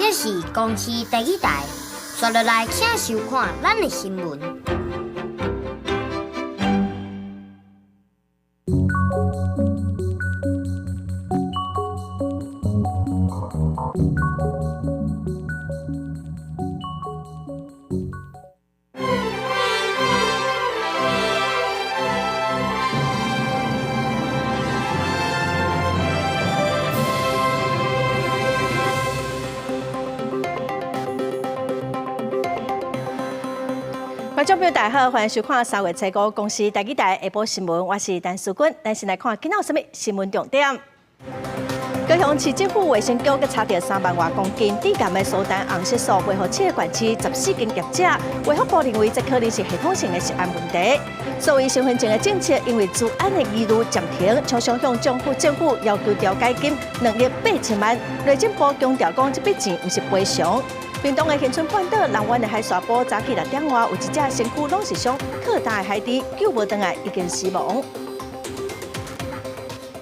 这是公视第一台，刷落来请收看咱的新闻。观众朋友，大家好，欢迎收看3月7日公视第一台下晡新闻，我是陈淑君。咱先来看今仔有什么新闻重点。高雄市政府卫生局佮查到3万多公斤低咸的苏丹红色素，维护7个县市14间业者，卫福部认为这可能是系统性的食安问题。所谓身份证的政策，因为治安的疑虑暂停，超商向政府要求调解金2亿8千万，内政部强调讲这笔钱不是赔偿。屏东的恒春半岛南湾的海沙堡早起6点外，有一只身躯拢是伤可大的海猪，救无回来已经死亡。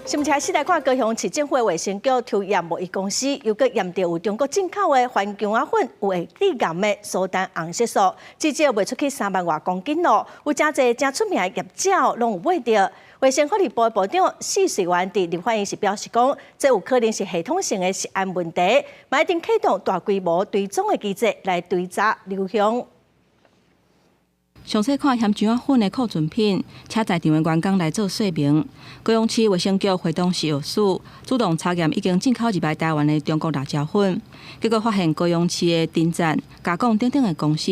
新闻先来看高雄市政府卫生局抽验贸易公司，又搁验到有中国进口的环姜仔粉有会致癌的苏丹红色素，至少卖出去3万多公斤咯。有真侪真出名的业者拢有买到。卫生福利部部长施水元伫立法院时表示讲，这有可能是系统性的食安问题，嘛一定启动大规模追踪的机制来追查流向。详细看咸姜仔粉的库存品，且在场的员工来做说明。高雄市卫生局会同事药署主动查验已经进口入来台湾的中国辣椒粉，结果发现高雄市的丁赞、加工等等的公司，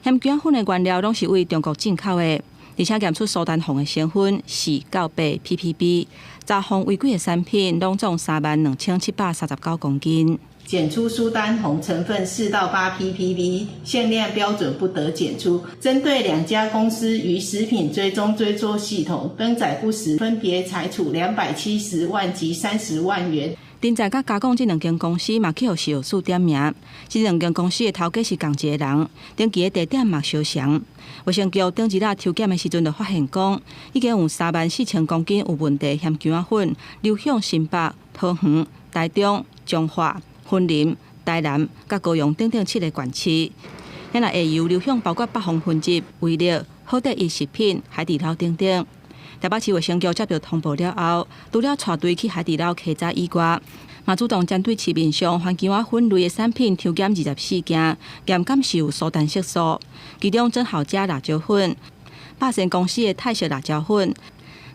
咸姜仔粉的原料拢是为中国进口的。而且验出苏丹红的成分是98 ppb， 查封违规的产品拢总32739公斤。检出苏丹红成分4到8 ppb， 限量标准不得检出。针对2家公司于食品追踪追踪系统登载不实，分别裁处270万及30万元。丁在甲加工这2间公司嘛去互市药署点名，这2间公司的头家是同一个人，登记的地点嘛相像。卫生局顶日仔抽检的时阵就发现讲，已经有34000公斤有问题咸姜仔粉流向新北、桃园、台中、彰化、云林、台南、甲高雄等等7个县市。咱来会由流向包括北方分集、味料、好得意食品、海底捞等等。台北市卫生局接到通报了后，除了带队去海底捞稽查以外，嘛主动针对市面上环姜仔粉类的产品抽检24件，验检是有苏丹色素，其中真好家辣椒粉、百胜公司的泰式辣椒粉，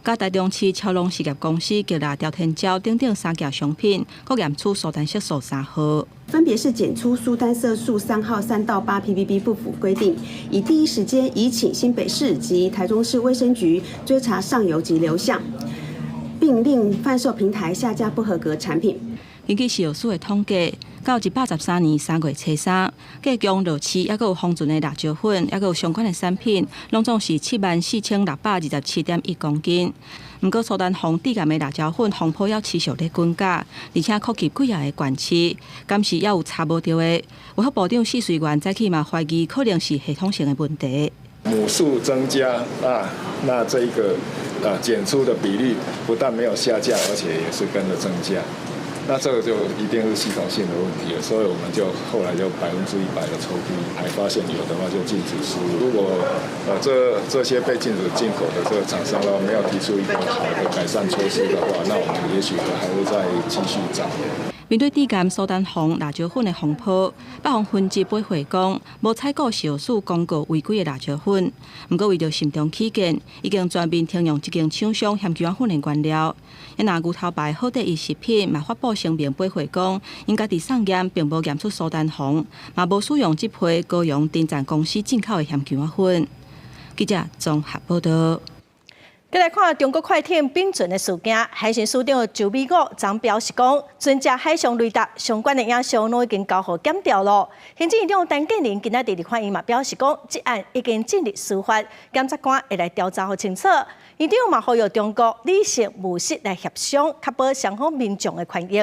甲台中市超农实业公司吉辣朝天椒等等3件商品，各验出苏丹色素3号。分别是检出苏丹色素3号3到8 ppb 不符规定，以第一时间移请新北市及台中市卫生局追查上游及流向，并令贩售平台下架不合格产品。根据市药署的统计，到113年3月初3，计江路市也有封存的辣椒粉，也有相关的产品，拢总是74627.1公斤。不过，苏丹红低咸的辣椒粉风波要持续在滚价，而且扩及几啊个县市，敢是也有查无到的。卫福部长施水元早起嘛怀疑可能是系统性的问题。母数增加啊，那这一个检出的比率不但没有下降，而且也是跟着增加。那这个就一定是系统性的问题了，所以我们就后来就100%的抽批，还发现有的话就禁止输入。如果这些被禁止进口的这个厂商呢没有提出一个好的改善措施的话，那我们也许还会再继续找。面对低咸苏丹红辣椒粉的风波，北方分集会回讲，无采购市药署公告违规的辣椒粉。不过为着慎重起见，已经全面停用一间厂商咸姜仔粉的原料。因那牛头牌好得意食品嘛发布声明会回讲，因家己送验并无验出苏丹红，嘛无使用这批高雄丁赞公司进口的咸姜仔粉。记者综合报道。再来看中国快艇并船的事件，海巡署长周美国昨表示讲，船只海上雷达相关的影像拢已经交互检调了。行政院长陈建仁今仔日立法院嘛表示讲，这案已经进入司法，检察官会来调查好清楚。院长嘛呼吁中国理性务实来协商，确保双方民众的权益。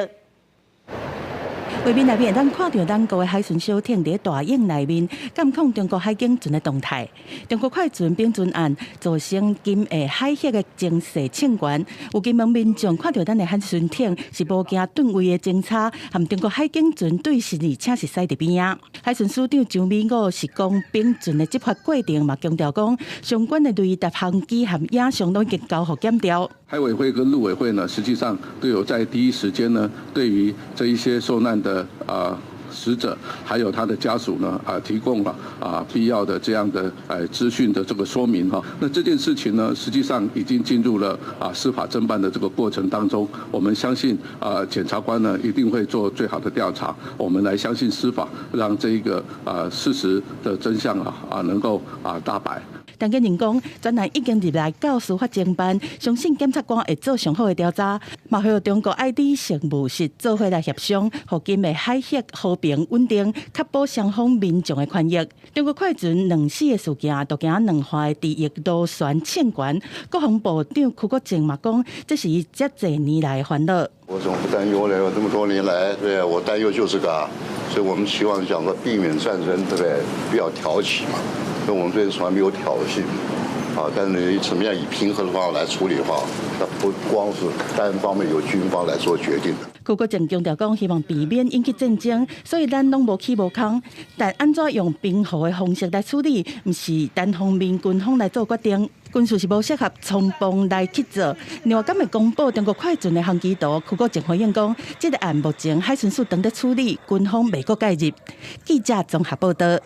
画面内面，咱看到咱国的海巡小艇伫大映内面监控中国海警船的动态。中国海巡并船案造成今下海峡的情势欠悬，有金门民众看到咱的海巡艇是无惊吨位的侦察，和中国海警船对视，而且是驶伫边啊。海巡署长张美娥是讲，并船的执法过程嘛强调讲，相关的雷达航机和影像都已经交互检调。海委会跟陆委会呢，实际上都有在第一时间呢，对于这一些受难的死者还有他的家属呢提供了必要的这样的资讯的这个说明哈。那这件事情呢，实际上已经进入了司法侦办的这个过程当中。我们相信检察官呢一定会做最好的调查。我们来相信司法，让这一个事实的真相能够大白。陈建仁讲，专案已经入来到司法侦办，相信检察官会做上好的调查，嘛会中国爱知事务室做伙来协商，互今的海峡和平稳定，确保双方民众的权益。中国海巡两死的事件，都行两化的地域螺旋欠悬。国防部长邱国正嘛讲，这是伊这几年来的烦恼。我怎么不担忧呢？这么多年来，对我担忧就是个，所以我们希望讲说避免战争，对不对？不要挑起嘛。所以我们对从来没有挑衅，但是怎么样以平和的方法来处理的话，那不光是单方面由军方来做决定的。邱国正强调讲，希望避免引起战争，所以咱拢无起无空。但安怎用平和的方式来处理，唔是单方面军方来做决定。军事是无适合从邦来去做。另外，今日公布中国海巡的航机图，邱国正回应讲，这个案目前海巡署正在处理，军方未搁介入。记者综合报道。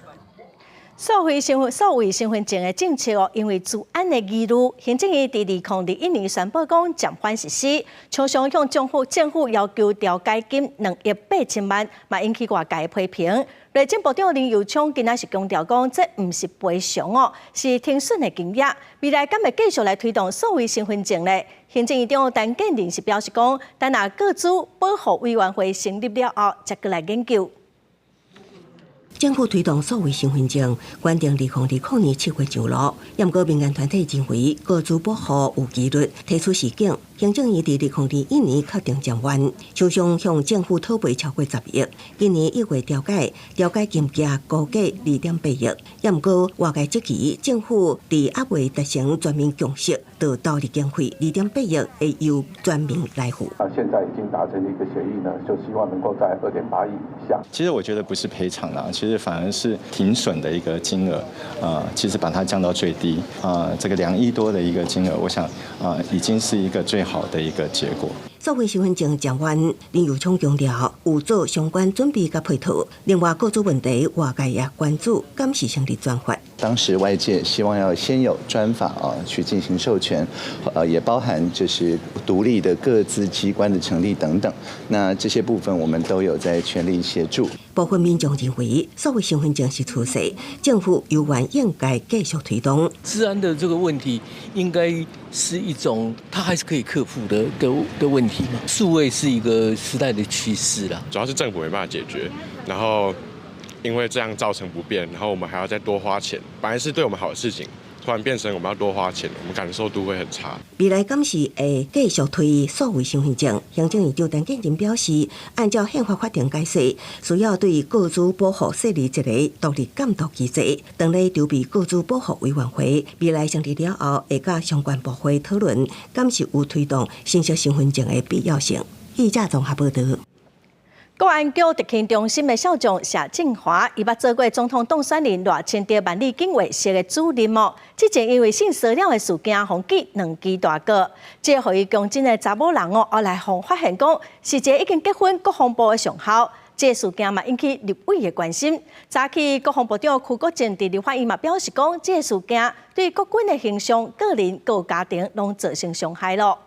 所谓身份证的政策因为治安的疑虑，行政院在2021年宣布讲暂缓实施，厂商向政府要求调解金2亿8千万，嘛引起外界批评。内政部长林佑昌今仔是强调讲，这唔是赔偿哦，是停损的金额。未来敢会继续来推动所谓身份证呢？行政院长陈建仁是表示讲，等下各组保护委员会成立了后，再过来研究。政府推动所谓身份证，原定2020年7月上路，不过民间团体认为各自保护有纪律，提出示警。行政院在2021年确定暂缓，厂商向政府讨赔超过10亿。今年1月调解金额估计2.8亿。不过外界质疑政府在还未达成全面共识，就导入经费2.8亿会由全民来付。现在已经达成一个协议呢，就希望能够在2.8亿以下。其实我觉得不是赔偿啦，其实反而是停损的一个金额，其实把它降到最低，这个2亿多的一个金额，我想已经是一个最好的一个结果。所谓身份证暂缓，林佑昌强调有做相关准备甲配套。另外，各种问题外界也关注，敢是成立专法。当时外界希望要先有专法去进行授权，也包含就是独立的各自机关的成立等等。那这些部分我们都有在全力协助。部分民众认为，所谓身份证是趋势，政府有关应该继续推动。治安的这个问题，应该是一种它还是可以克服的问题嘛。数位是一个时代的趋势啦，主要是政府没办法解决，然后因为这样造成不便，然后我们还要再多花钱。本来是对我们好的事情，突然变成我们要多花钱，我们感受度会很差。未来敢是会继续推所谓身份证？行政院长陈建仁表示，按照宪法法定解释，需要对各自保护设立一个独立监督机制，等咧筹备各自保护委员会。未来成立了后，会甲相关部会讨论，敢是有推动新设身份证的必要性。记者综合报道。国安局特勤中心的校长谢振华，伊捌做过总统当选人赖清德万里警卫室的主任哦。之前因为性骚扰的事件，红记2支大告。这个予伊公正的查某人哦，后来互发现讲是一个已经结婚国防部的上校。这个事件嘛引起立委的关心。早起国防部长邱国正伫立法院嘛表示讲，这个事件对国军的形象、个人、各家庭拢造成伤害咯。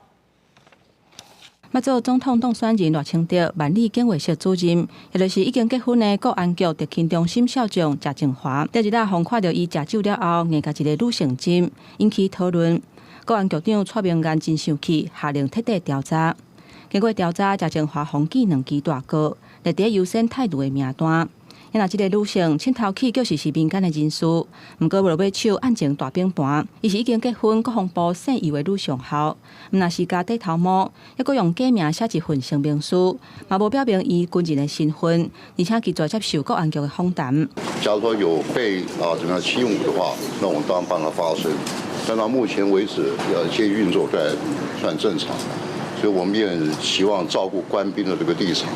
捌做总统当选人赖清德万里警卫室主任，也就是已经结婚的国安局特勤中心校长谢振华。第日互看到伊食酒了后，硬甲一个女性针，引起讨论。国安局长蔡明元真生气，下令彻底调查。经过调查，谢振华红记2支大告，列伫优先态度的名单。因若即个女性佚头起就是民间的人士，毋过为了要抢案情大饼盘，伊是已经结婚，国防部姓伊为女上校，毋若是家底头毛，抑阁用假名写一份声明书，嘛无表明伊军人的身份，而且拒绝接受国安局的访谈。假如说有被怎么样欺侮的话，那我们当然帮他发声。但到目前为止，一切运作算正常，所以我们也希望照顾官兵的这个立场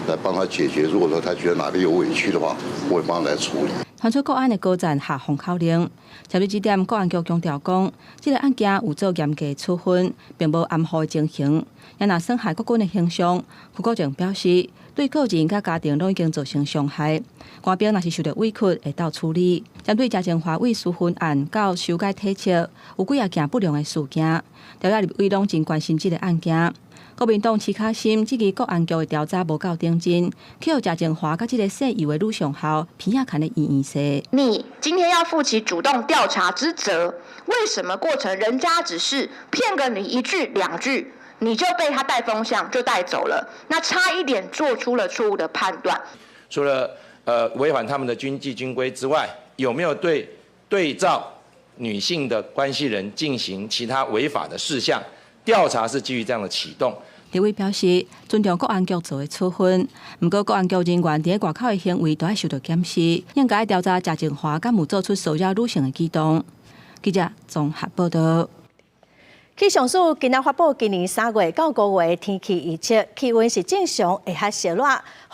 来帮他解决。如果说他觉得哪里有委屈的话，我会帮他来处理。传出国安的高层下封口令，针对这点，国安局强调讲，这个案件有做严格处分，并无暗号情形，也若损害国军的形象。副国长表示，对个人甲家庭都已经造成伤害，官兵若是受到委屈，会到处理。针对谢振华为私分案到修改体测，有几啊件不良的事件，调查入围拢真关心这个案件。国民党齐卡心质疑国安局的调查无够认真，去互谢振华甲这个姓余的女上校皮亚看的意说：你今天要负起主动调查之责，为什么过程人家只是骗个你一句两句，你就被他带风向就带走了？那差一点做出了错误的判断。除了违反他们的军纪军规之外，有没有对照女性的关系人进行其他违法的事项？调查是基于这样的启动。立委表示尊重国安局做的处分，不过国安局人员伫外口的行为都要受到检视，应该调查谢振华敢有做出骚扰女性的举动。记者综合报道。气象署今仔发布今年3月到5月的天气预测，气温是正常会较烧热，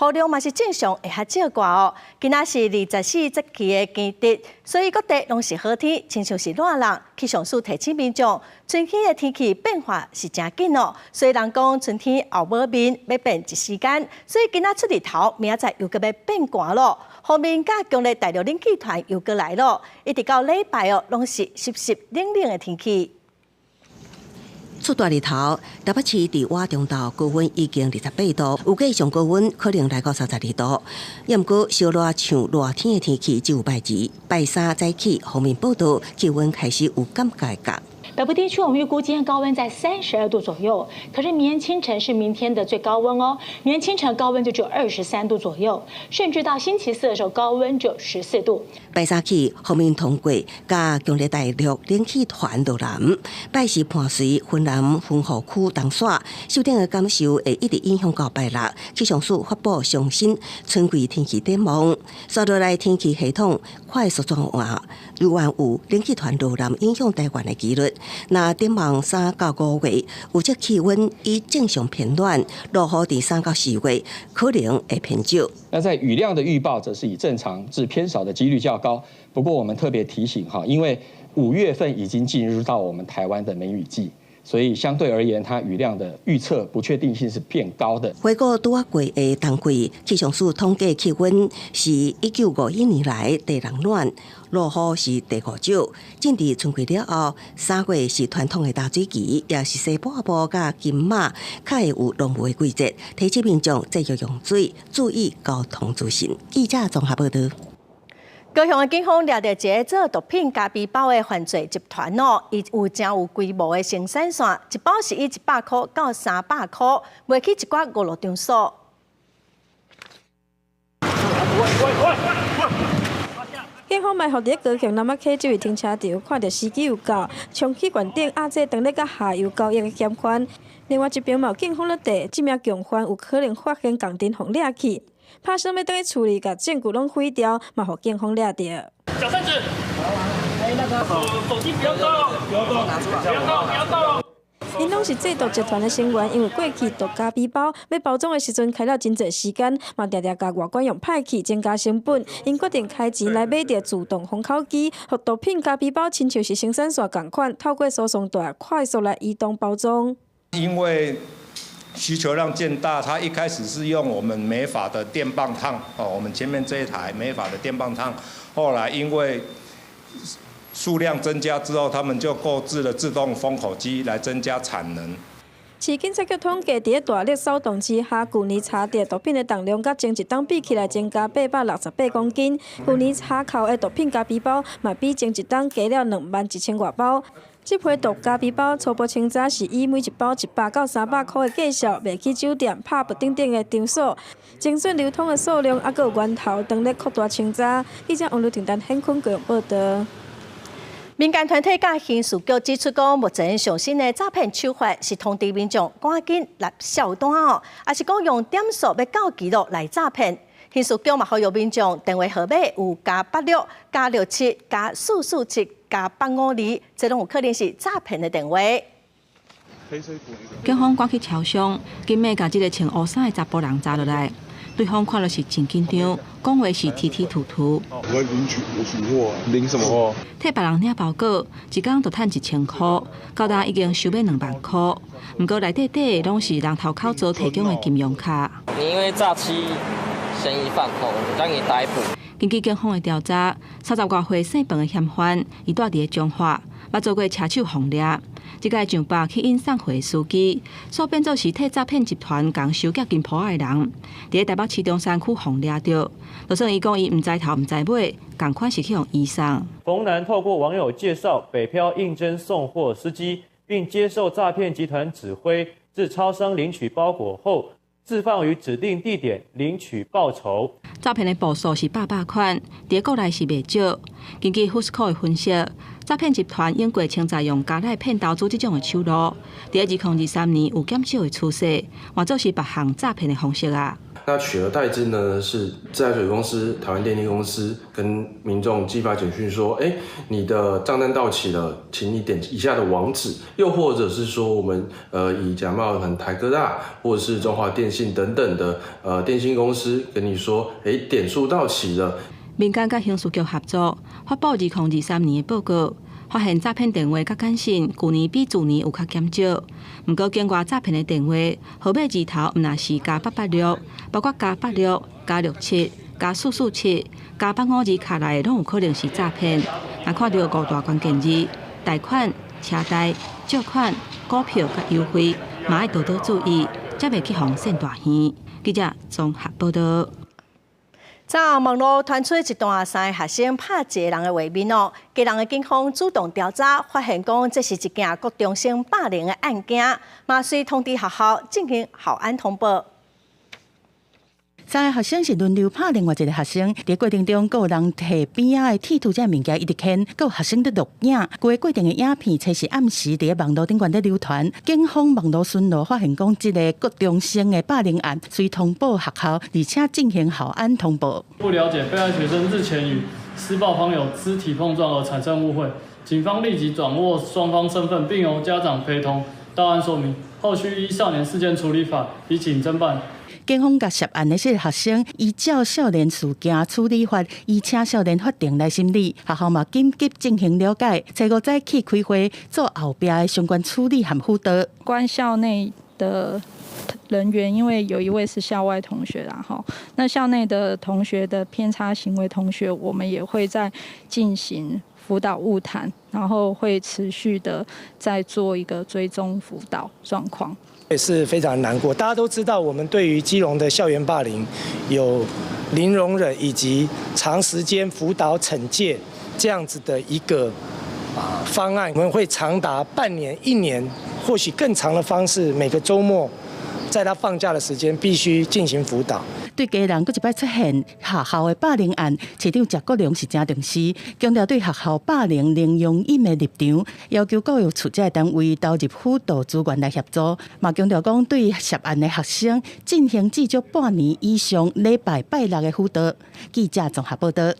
雨量嘛是正常会较少寡哦。今仔是24节气的前日，所以各地拢是好天，亲像是热人。气象署提醒民众，春天的天气变化是真紧哦。所以人讲春天后尾面要变一时间，所以今仔出日头，明仔载又搁要变寒咯。后面甲强烈大陆冷气团又搁来咯，一直到礼拜哦，拢是湿湿冷冷的天气。出大日头，台北市伫瓦中道高温已经28度，有计上高温可能来到32度。也毋过烧热像热天的天气只有拜二、拜三早起，后面报道气温开始有感觉降。北部地区我们预估今天高温在32度左右，可是明天清晨是明天的最高温哦。明天清晨高温就只有23度左右，甚至到星期四的时候高温就14度。拜三起后面通过，加强烈大陆冷气团落南，拜四伴随云南风雨区东线，受顶的感受会一直影响到拜六。气象署发布上新春季天气展望，接落来天气系统快速转换，有冷气团落南影响台湾的几率。那展望3到5月，有这气温以正常偏暖，落雨伫3到4月可能会偏少。那在雨量的预报则是以正常至偏少的几率较高。不过我们特别提醒因为5月份已经进入到我们台湾的梅雨季。所以相对而言，它雨量的预测不确定性是变高的。回顾拄过的冬季，气象署统计气温是1951年来第2暖，落雨是第5少。进入春季了后，3月是传统的大水期，也是西半部甲金马较会有浓雾的季节。提醒民众节约用水，注意交通资讯。记者综合报道。高雄的警方抓到一个做毒品加皮包的犯罪集团哦，伊有真有规模的生产线，一包是以100块到300块，卖去一寡5、6张数。警方埋伏伫高雄南仔溪这位停车场，看到司机有到，冲去原顶压制等咧甲下游交易的嫌犯。另外一边嘛，警方咧查，这名共犯有可能发现钢钉互掠去。拍算要倒去处理，甲证据拢毁掉，嘛，互警方抓到。小三子，手机不要动，不要动，不要动，不要动。因拢是制毒集团的成员，因为过去毒加皮包要包装的时阵开了真侪时间，嘛常常甲外观用歹去增加成本，因决定开钱来买着自动封口机，互毒品加皮包亲像是生产线同款，透过输送带快速来移动包装。因为需求量渐大，它一开始是用我们美发的电棒烫我们前面这一台美发的电棒烫，后来因为数量增加之后，他们就购置了自动封口机来增加产能。市警察局统计，伫大力扫动之下，去年查到毒品的重量，甲前一档比起来增加868公斤。去年查扣的毒品咖啡包，嘛比前一档加了21000多包。这批毒咖啡包初步清查是以每一包100到300块的价数，卖去酒店、pub等等的场所。精准流通的数量，还有源头，当咧扩大清查。记者王刘婷丹、hen坤高报道。民间团体甲刑事局指出，讲目前上新的诈骗手法是通知民众赶紧立小单哦，也是讲用点数要到记录来诈骗。刑事局嘛呼吁民众电话号码有+86、+67、+447、+852，这拢有可能是诈骗的电话。警方赶去超商，紧尾甲这个穿乌衫的查甫人抓落来。对方看了是真紧张，讲话是提提吐吐。我领取货，领什么货？替别人领包裹，一工就赚1000块，到达已经收买2万块。不过内底拢是人头口座提供的金融卡。你因为诈欺嫌疑犯后，将你逮捕。根据警方的调查，30多岁姓彭的嫌犯，伊住伫彰化，捌做过车手行掠。即个上北去引送货司机，所变做是替诈骗集团共收缴金铺仔的人，伫台北市中山区行掠着。就算伊讲伊毋知头毋知尾，共款是去用移送。冯男透过网友介绍，北漂应征送货司机，并接受诈骗集团指挥，至超商领取包裹后，置放于指定地点领取报酬。诈骗的步数是800款，伫国内是袂少。根据 Fusco 的分析，诈骗集团用过清查用加赖骗投资这种的手路，伫2023年有减少的趋势，换作是别项诈骗的方式啊。那取而代之呢，是自来水公司、台湾电力公司跟民众寄发简讯说，你的账单到期了，请你点以下的网址，又或者是说我们以假冒可能台哥大或者是中华电信等等的电信公司跟你说，点数到期了。民间甲刑事局合作发布2023年的报告。发现诈骗电话较简讯，去年比去年有较减少。不过，经过诈骗的电话，号码字头毋若是+886，包括+86、+67、+447、+852卡内拢有可能是诈骗。若看到5大关键字：贷款、车贷、借款、股票甲优惠，嘛要多多注意，才袂去互陷大鱼。记者综合报道。昨网络传出一段3个学生拍一个人的画面哦，家人的警方主动调查，发现讲这是一件国中生霸凌的案件，马遂通知学校进行校安通报。 3个学生是轮流拍另外一个学生，在过程中，有人摕边仔的铁土这物件一直牵，有学生在录影。规过程的影片，测是暗时在网络顶端在流传。警方网络巡逻发现讲，这个国中生的霸凌案，遂通报学校，而且进行校安通报。不了解被害学生日前与施暴方有肢体碰撞而产生误会，警方立即掌握双方身份，并由家长陪同到案说明，后续依少年事件处理法移请侦办。 警方甲涉案的这个学生依照少年事件处理法，依请少年法庭来审理。学校嘛紧急进行了解，初5早起开会做后壁的相关处理和辅导。关校内的人员，因为有一位是校外同学啦，那校内的同学的偏差行为同学，我们也会在进行辅导晤谈，然后会持续的在做一个追踪辅导状况。 也是非常难过。大家都知道，我们对于基隆的校园霸凌有零容忍，以及长时间辅导惩戒这样子的一个方案。我们会长达半年、1年，或许更长的方式，每个周末，在他放假的时间必须进行辅导。 对家人，佫一摆出现学校的霸凌案，市长谢国良是真重视，强调对学校霸凌零容忍的立场，要求教育处这单位投入辅导资源来协助。嘛强调讲，对涉案的学生进行至少半年以上礼拜6的辅导。记者综合报道。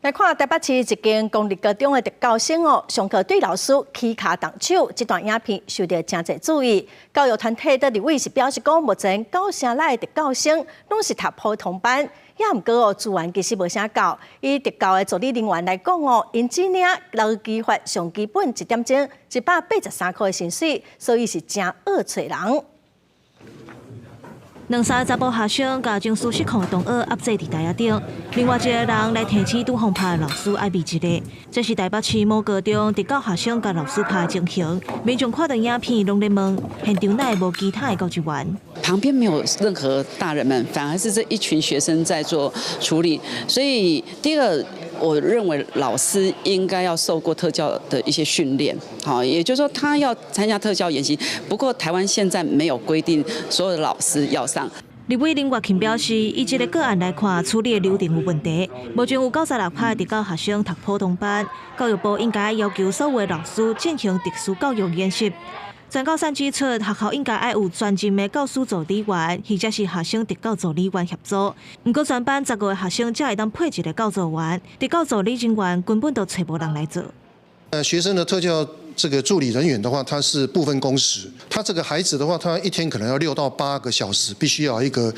来看台北市一间公立高中的特教生哦，上课对老师起卡动手，这段影片受到真侪注意。教育团体的立委是表示讲，目前9成内的特教生拢是读普通班，也毋过资源其实无啥够。以特教的助理人员来讲哦，因只领劳基法上基本1点钟183块的薪水，所以是真恶找人。2、3个查甫学生甲将输失控的同学压制伫台顶，另外一个人来提起拄风拍的老师艾美一个。这是台北市某高中伫教学生甲老师拍的情形，民众看到影片拢在问，现场内无其他的教职员。旁边没有任何大人们，反而是这一群学生在做处理。所以第一个，我认为老师应该要受过特教的一些训练，好，也就是说他要参加特教演习。不过台湾现在没有规定所有的老师要上。立委林月琴表示，以这个个案来看，处理的流程有问题。目前有96派特教学生读普通班，教育部应该要求所有的老师进行特殊教育研习。全教产指出，学校应该要有专任的教师助理员，或者是学生特教助理员协助。不过全班15个学生才会当配一个教助员，特教助理人员根本都找无人来做。学生的特教这个助理人员的话，他是部分工时，他这个孩子的话，他一天可能要6到8个小时，必须要有一个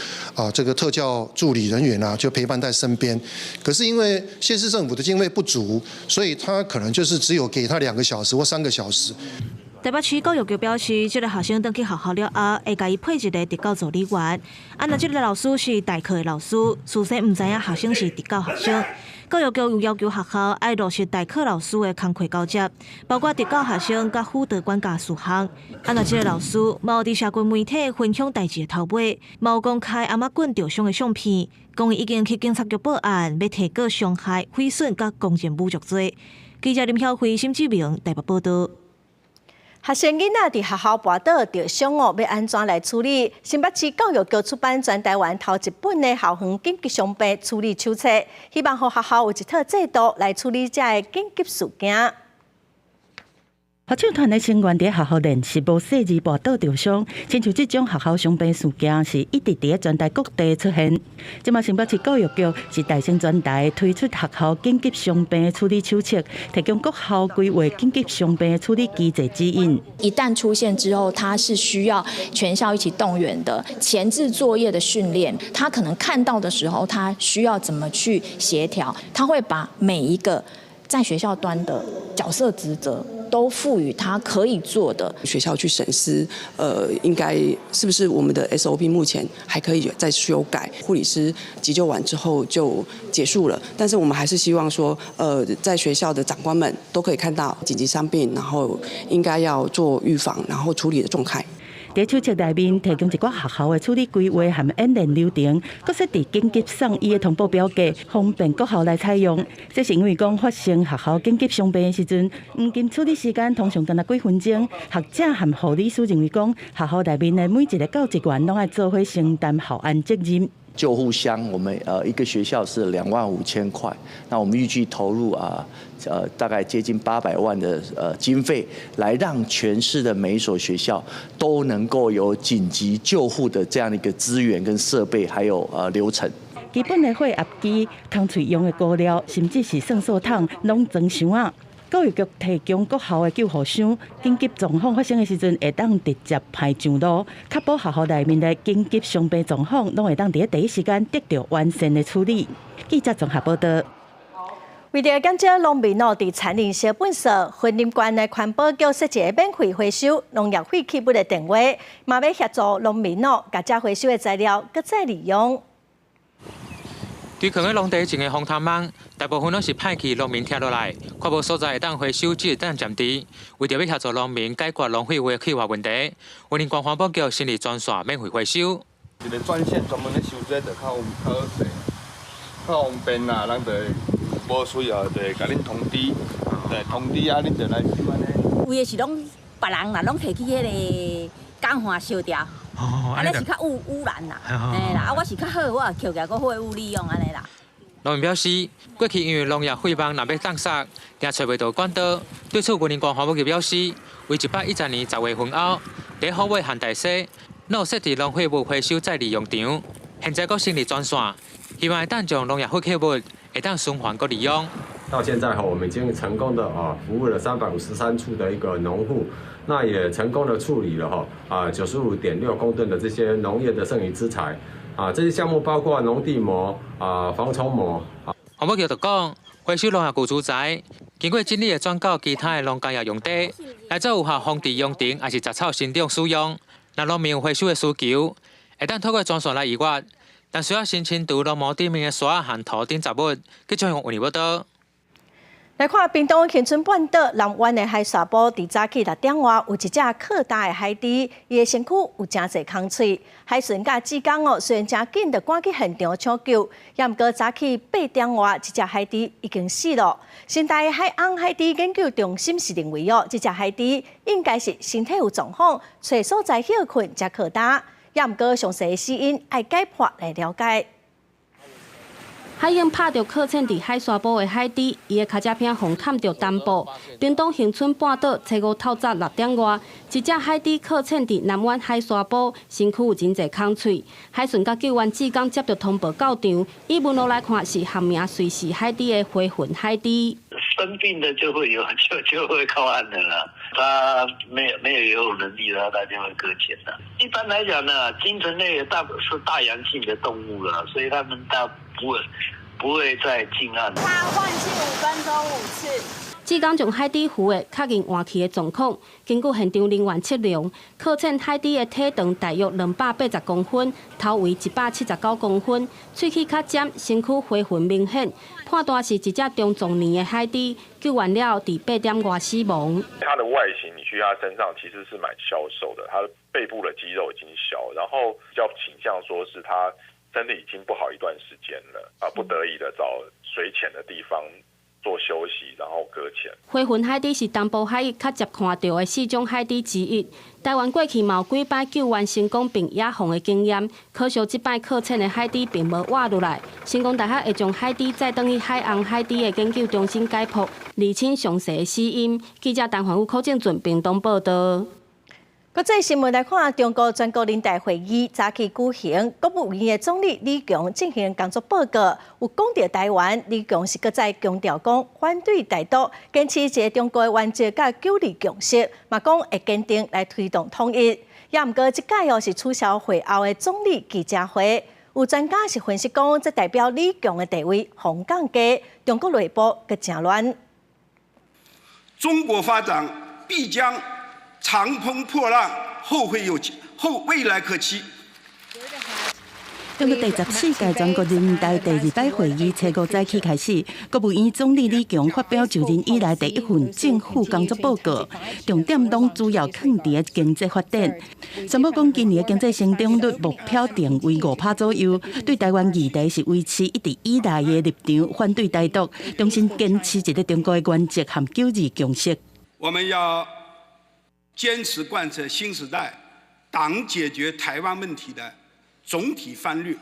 这个特教助理人员就陪伴在身边。可是因为县市政府的经费不足，所以他可能就是只有给他2个小时或3个小时。台北市教育局表示，这个学生登去学校了后，会甲伊配一个特教助理员。若这个老师是代课的老师，事先唔知影学生是特教学生。教育局又要求学校要落实代课老师的工课交接，包括特教学生甲辅导管教事项。若这个老师冇伫社群媒体分享代志的头尾，冇公开阿妈棍受伤的相片，讲伊已经去警察局报案，要提告伤害、毁损甲公然侮辱罪。记者林晓辉、沈志明台北报道。学生囡仔伫学校跋倒着伤哦，要安怎来处理？新北市教育局出版全台湾头一本的校园紧急伤病处理手册，希望让学校有一套制度来处理这个紧急事件。合唱团的成员伫学校练习无细致跋倒着伤，亲像这种学校伤病事件是一直伫全台各地出现。即马新北市教育局是大声全台推出学校紧急伤病处理手册，提供各校规划紧急伤病处理机制指引。一旦出现之后，它是需要全校一起动员的前置作业的训练。他可能看到的时候，他需要怎么去协调？他会把每一个在学校端的角色职责都赋予他可以做的，学校去审视，应该是不是我们的 SOP 目前还可以再修改？护理师急救完之后就结束了，但是我们还是希望说，在学校的长官们都可以看到紧急伤病，然后应该要做预防，然后处理的状态。在手册内面提供一寡学校的处理规划和演练流程，搁设置紧急送医的通报表格，方便各校来采用。这是因为讲发生学校紧急伤病的时阵，黄金处理时间通常干那几分钟。学者和护理师认为讲，学校内面的每一个教职员拢要做伙承担校安责任。救护箱，我们一个学校是25000块，那我们预计投入大概接近800万的经费，来让全市的每一所学校都能够有紧急救护的这样的一个资源跟设备，还有流程。基本的血压机、空喙用的膏料，甚至是酸素桶，拢装箱啊。教育局提供各校的救护箱，紧急状况发生的时阵，会当直接派上路，确保学校内面的紧急伤病状况，拢会当伫第一时间得到完善的处理。记者综合报道。为了减少农民伫产林小本色，云林县的环保局设置免费回收农业废弃物的电话，嘛要协助农民把这回收的材料搁再利用。堆放喺农地前的红炭网，大部分都是派去农民拆落来，看无所在会当回收，只会当暂时。为着要协助农民解决浪费物的气化问题，云林县环保局成立专线免费回收。一个专线专门咧收这，就较好势，较方便啦。人就无需要，就甲恁通知，通知啊，恁就来收安尼。有诶是拢别人啦，拢摕去迄个钢化烧掉。安尼是较污染啦，嘿啦，我是较好，我捡起来搁废物利用安尼啦。农民表示，过去因为农业废网若要冻杀，也找袂到管道。对此，云林县环保局表示，为110年10月份后，伫虎尾和大溪，有设置农废物回收再利用场，现在搁成立专线，希望会当将农业废弃物会当循环搁利用。到现在我们已经成功的服务了353处的一个农户，那也成功的处理了95.6公吨的这些农业的剩余资材这些项目包括农地膜防虫膜。环保局就讲，回收农业旧资材，经过整理的转到其他的农工业用地，来做有效荒地用田，还是杂草生长使用。若农民有回收的需求，会当透过装上来医院，但需要申请除了无地面嘅沙和土顶杂物，佢將用有報道。来看屏东恒春半岛南湾的海沙堡，伫早起6点外有一只可大的海猪，伊的身躯有真侪空喙。海巡甲职工虽然真紧，就赶去现场抢救，也毋过早起8点外，这只海猪已经死了。新大海洋海猪研究中心是认为这只海猪应该是身体有状况，找所在休困才可大，也毋过详细的死因爱解剖来了解。海鹰拍到靠塹伫海沙堡的海猪，伊的脚趾片缝探到裆部。屏东恒春半岛初5透早6点外，一只海猪靠塹伫南湾海沙堡，身躯有真侪空喙。海巡甲救援职工接到通报到场，以文录来看是含名随死海猪的回魂海猪。生病的就会靠岸的了，他没有游泳能力的，他就会搁浅的。一般来讲呢，鲸豚类是大洋性的动物了，所以他们不会再进岸。他换气5分钟5次。职工将海猪浮的确认换气的状况，根据现场人员测量，靠塹海猪的体长大约280公分，头围179公分，喙齿较尖，身躯花痕明显，判断是一只中壮年的海猪，救援了伫8点外死亡。它的外形，你去它身上其实是蛮消瘦的，它的背部的肌肉已经小，然后比较倾向说是它身体已经不好一段时间了不得已的找水浅的地方做休息，然后搁浅。回魂海猪是东部海域较接看到的4种海猪之一。台湾过去嘛有几摆救援成功并野放的经验，可惜这摆靠塹的海猪并无活落来。成功大学会将海猪再转去海洋海猪的研究中心解剖，厘清详细的死因。记者陈焕武、柯正俊屏东报道。国际新闻来看，中国全国人大会议早起举行，国务院的总理李强进行工作报告，有讲到台湾。李强是搁再强调讲反对台独，坚持一个中国的原则甲九二共识，嘛讲会坚定来推动统一。也毋过，这届是取消会后的总理记者会，有专家是分析讲，这代表李强的地位红降低，中国内部搁真乱。中国发展必将长风破浪，未来可期。中国第14届全国人民大会第2摆会议初5早起开始，国务院总理李强发表就任以来第一份政府工作报告，重点拢主要放伫经济发展。宣布讲今年的经济成长率目标定为5%左右，对台湾议题是维持一直以来的立场，反对台独，重新坚持一个中国的原则和九二共识。我们要坚持贯彻新时代党解决台湾问题的总体方略，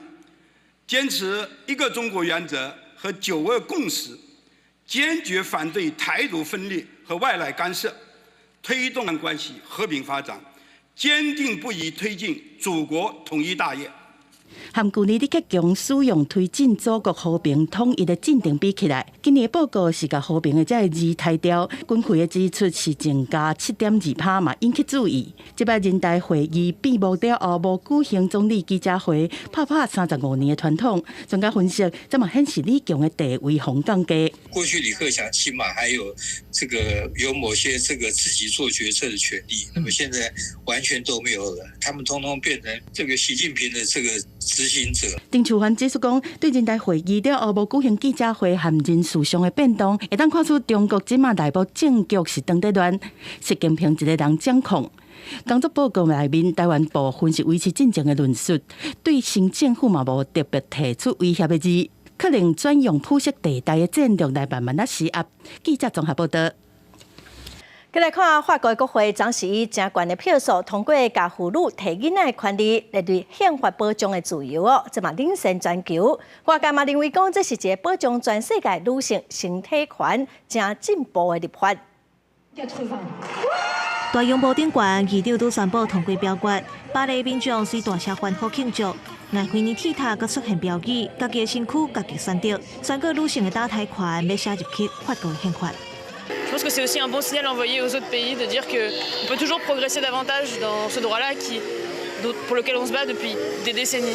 坚持一个中国原则和9·2共识，坚决反对台独分裂和外来干涉，推动两岸关系和平发展，坚定不移推进祖国统一大业。和去年李克强使用推进祖国和平统一的进程比起来，今年的报告是甲和平的这个字抬调，军费的支出是增加7.2%，嘛引起注意。这摆人大会议闭幕了后，无举行总理记者会，拍35年的传统。专家分析，这嘛显示李强的地位红降低。过去李克强起码还有有某些自己做决策的权利，那么现在完全都没有了，他们通通变成习近平的执行者。丁楚凡指出讲，对人大会议了后无举行记者会和人事上的变动，会当看出中国即马内部政局是当在乱，习近平一个人掌控。工作报告内面，台湾部分是维持进程的论述，对新政府嘛无特别提出威胁的字，可能转用铺设地带的战略来慢慢啊施压。记者综合报道。再来看法国国会暂时以真悬的票数通过，甲妇女提囡仔的权利来对宪法保障的自由哦，这嘛领先全球。外界嘛认为讲，这是一个保障全世界女性身体权正进步的立法。大英博顶悬，议长都宣布通过表决，巴黎民众随大声欢呼庆祝。爱菲尼铁塔阁出现标语，家己的身躯家己选择，宣告女性的打胎权要写入去法国宪法。Je pense que c'est aussi un bon signal envoyé aux autres pays de dire qu'on peut toujours progresser davantage dans ce droit-là pour lequel on se bat depuis des décennies.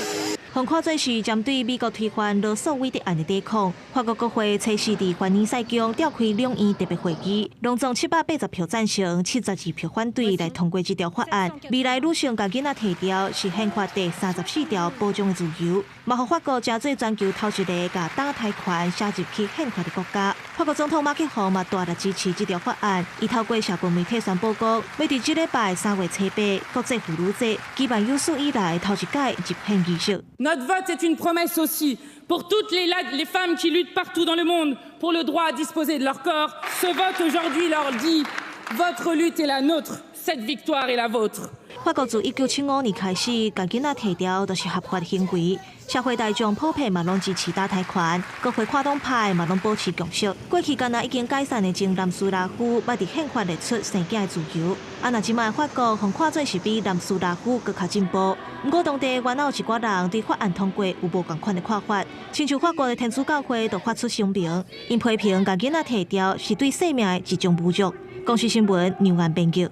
红看做是针对美国推翻罗素韦德案的抵抗，法国国会测试伫凡尔赛宫召开两院特别会议，拢总780票赞成，72票反对来通过这条法案。未来女性甲囡仔提调是宪法第34条保障的自由，嘛互法国真做全球头一个甲打台权写入去宪法的国家。法国总统马克宏嘛大力支持这条法案，伊透过社群媒体宣布讲，要伫这礼拜3月7日国际妇女节举办有史以来头一届入宪仪式。Notre vote est une promesse aussi pour toutes les femmes qui luttent partout dans le monde pour le droit à disposer de leur corps. Ce vote aujourd'hui leur dit votre lutte est la nôtre, cette victoire est la vôtre. 法国自1975年开始，甲囡仔提调都是合法行为。社会大众普遍嘛拢支持打台权，国会跨党派嘛拢保持共识。过去敢若已经解散的前南斯拉夫，捌伫宪法列出生囝的自由。若即卖法国，互看做是比南斯拉夫更较进步。不过当地原有一寡人对法案通过有无同款的看法，亲像法国的天主教会就发出声明，因批评甲囡仔提调是对生命的一种侮辱。公视新闻牛安编辑。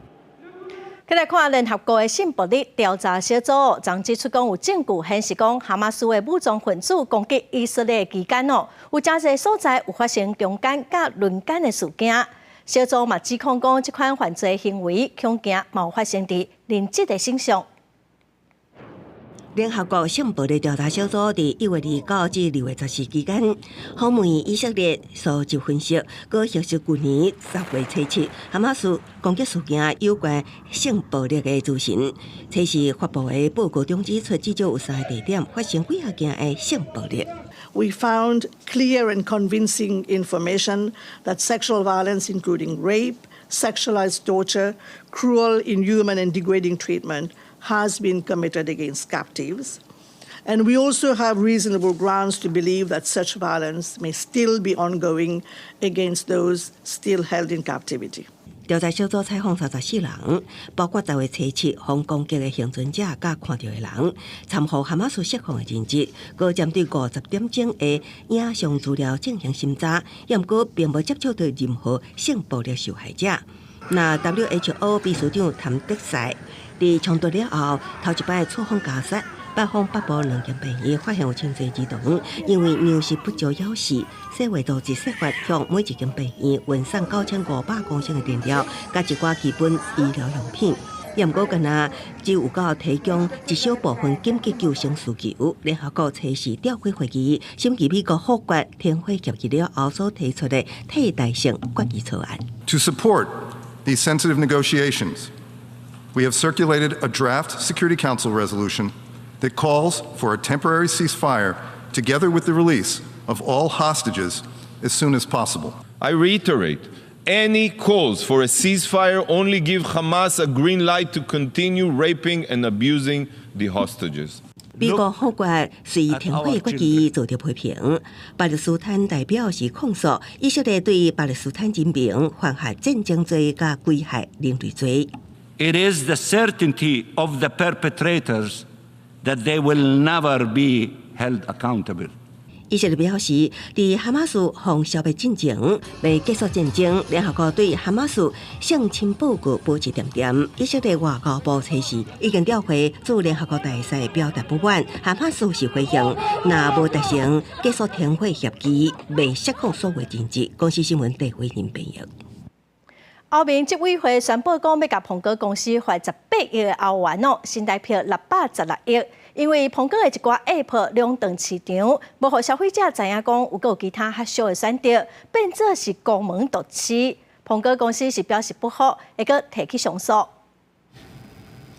再来看联合国的性暴力调查小组，昨指出讲有证据显示讲哈马斯的武装分子攻击以色列期间有真侪所在有发生强奸甲轮奸的事件。小组嘛指控讲这款犯罪行为恐惊嘛有发生伫人质的身上。联合国性暴力调查小组伫1月29至2月14期间，访问以色列数据分析，佮核实去年10月7日哈马斯攻击事件有关性暴力的资讯。这是发布的报告中指出，至少有3个地点发生几件的性暴力。We found clear and convincing information that sexual violence, including rape, sexualized torture, cruel, inhuman, and degrading treatment, has been committed against captives. And we also have reasonable grounds to believe that such violence may still be ongoing against those still held in captivity. 调查小组采访34人，包括10月7日遭攻击的幸存者甲看到的人，参考哈马斯释放的人质，佮针对50点钟的影像资料进行审查，也毋过并无接触到任何性暴力受害者。那 WHO 秘书长谭德赛伫冲突了后，头一摆出访加沙，北方北部2件病院发现有清洗儿童，因为粮食不足枵死，世卫组织设法向每一间病院运送9500公升的电料，甲一寡基本医疗用品。也毋过，敢若只有够提供一小部分紧急救生需求。联合国测试召开会议，审议美国复决停火协议了后所提出的替代性决议草案。To support these sensitive negotiations, we have circulated a draft Security Council resolution that calls for a temporary ceasefire together with the release of all hostages as soon as possible. I reiterate, any calls for a ceasefire only give Hamas a green light to continue raping and abusing the hostages. 美国复决随停火决议遭到批评，巴勒斯坦代表是控诉以色列对巴勒斯坦人民犯下战争罪甲危害人类罪。It is the certainty of the perpetrators that they will never be held accountable. 以色列表示，伫哈马斯方消灭进程未结束战争，联合国对哈马斯性侵报告保持点点。以色列外交部测试已经调回驻联合国大使表达不满，哈马斯是回应，若无达成结束停火协议，未释放所有人质。公司新闻第为您编译。欧盟执委会宣布讲，要甲苹果公司罚18亿的欧元新台币616亿。因为苹果的一寡 App 两断市场，无互消费者知影讲有有其他较小的选择，变作是公门独市。苹果公司是表示不服，会阁提起上诉。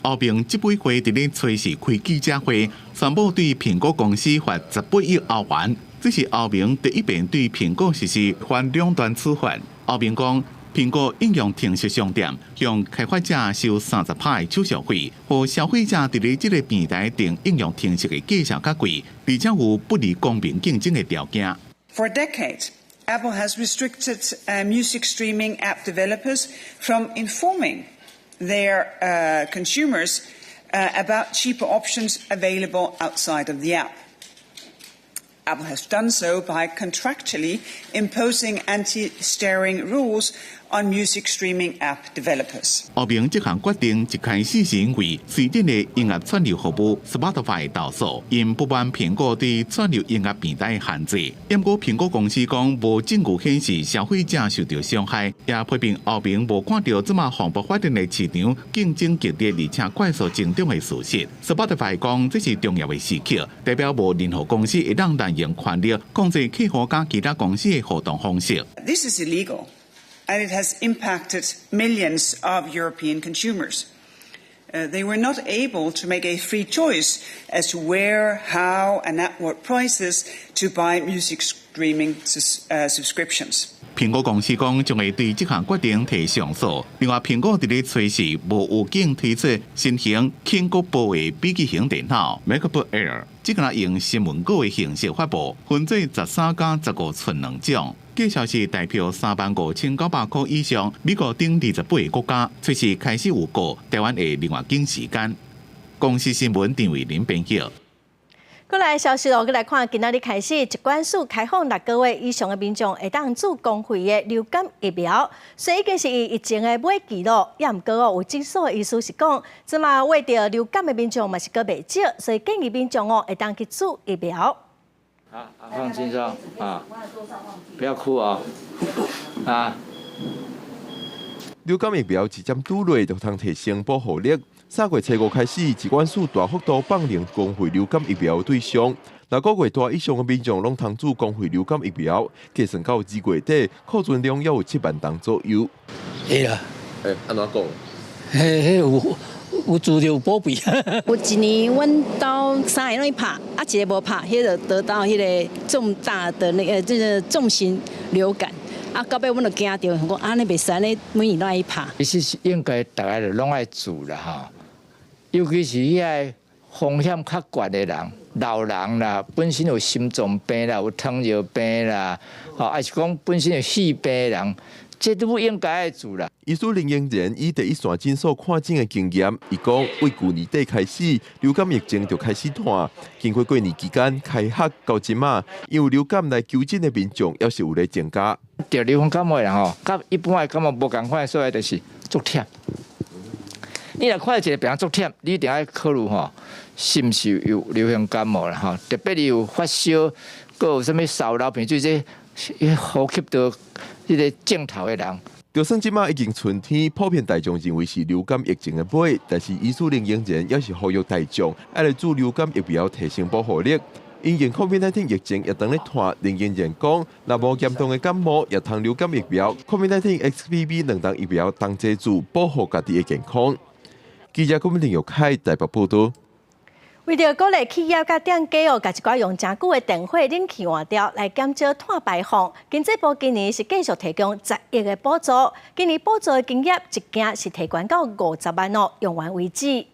欧盟执委会伫咧初时开记者会，宣布对苹果公司罚18亿欧元，这是欧盟第一遍对苹果实施反两段处罚。欧盟讲。苹果应用程式商店向开发者收30%的手续费，和消费者伫咧这个平台订应用程式的价钱较贵，而且有不利公平竞争的条件。For decades, Apple has restricted music streaming app developers from informing their consumers about cheaper options available outside of the app. Apple has done so by contractually imposing anti-steering rules on music streaming app developers. 欧盟这项决定一开始是因为瑞典的音乐串流服务 Spotify 投诉，因不满苹果对串流音乐平台的限制。不过苹果公司讲无证据显示消费者受到伤害，也批评欧盟无看到这么蓬勃发展的市场竞争激烈而且快速增长的事实。Spotify 讲这是重要的时刻，代表无任何公司会让滥用权力控制客户甲其他公司的互动方式。This is illegal, and it has impacted millions of European consumers. They were not able to make a free choice as to where, how, and at what prices to buy music streaming subscriptions. 苹果公司讲将会对这项决定提上诉。另外，苹果伫咧随时无预警推出新型轻薄薄的笔记型电脑 MacBook Air， 只敢用新闻稿的形式发布，分做13加15寸2种。介绍是代表35900块以上美国等28个国家，随时开始预购，台湾会另外紧时间。公司新闻张伟林编辑。过来消息咯，过来看，今仔日开始，疾管署开放6个月以上的民众会当做公费的流感疫苗，所以已经是疫情的尾期咯。也毋过有诊所的意思是讲，即马为着流感的民众嘛是个袂少，所以建议民众会当去注疫苗。放轻松不要哭流感疫苗一针拄落，就通提升保护力。3月初5开始，疾管署大幅度放零公费流感疫苗对象，6个月大以上的民众拢通注公费流感疫苗。计算到2月底，库存量约有7万吨左右。是啦，安怎讲？有资料保庇。有一年，阮兜3个拢去拍，一个无拍，迄个得到迄个重大的这个重型流感。到尾阮就惊到，讲安尼袂使咧，每年拢爱去拍。其实应该大家就拢爱做啦哈，尤其是遐风险较悬的人、老人啦，本身有心脏病啦、有糖尿病啦，还是讲本身有肺病的人。这都应该爱做啦。医师林英仁以第一线诊所看诊的经验，伊讲，为去年底开始，流感疫情就开始断。经过过年期间开学到即马，因为流感来求诊的民众也是有咧增加。得流感感冒的人吼，甲一般的感冒无共款，所以就是足忝。你若看到一个病人足忝，你一定要考虑吼，是毋是有流行感冒啦吼？特别你有发烧，佮有啥物烧流鼻水这呼吸道。这个镜头的人，就算即马已经春天，普遍大众认为是流感疫情的尾，但是医师林英仁也是呼吁大众爱来注流感疫苗，提升保护力。因应 COVID-19 疫情也当咧拖，林英仁讲，若无严重的感冒，也通流感疫苗、COVID-19 XBB 2档疫苗当接住，保护家己的健康。记者郭明林玉凯台北报道。为着鼓励企业甲店家甲一寡用真久的电火冷气换掉，来减少碳排放，经济部今年是继续提供10亿的补助，今年补助的金额一件是提悬到50万哦，用完为止。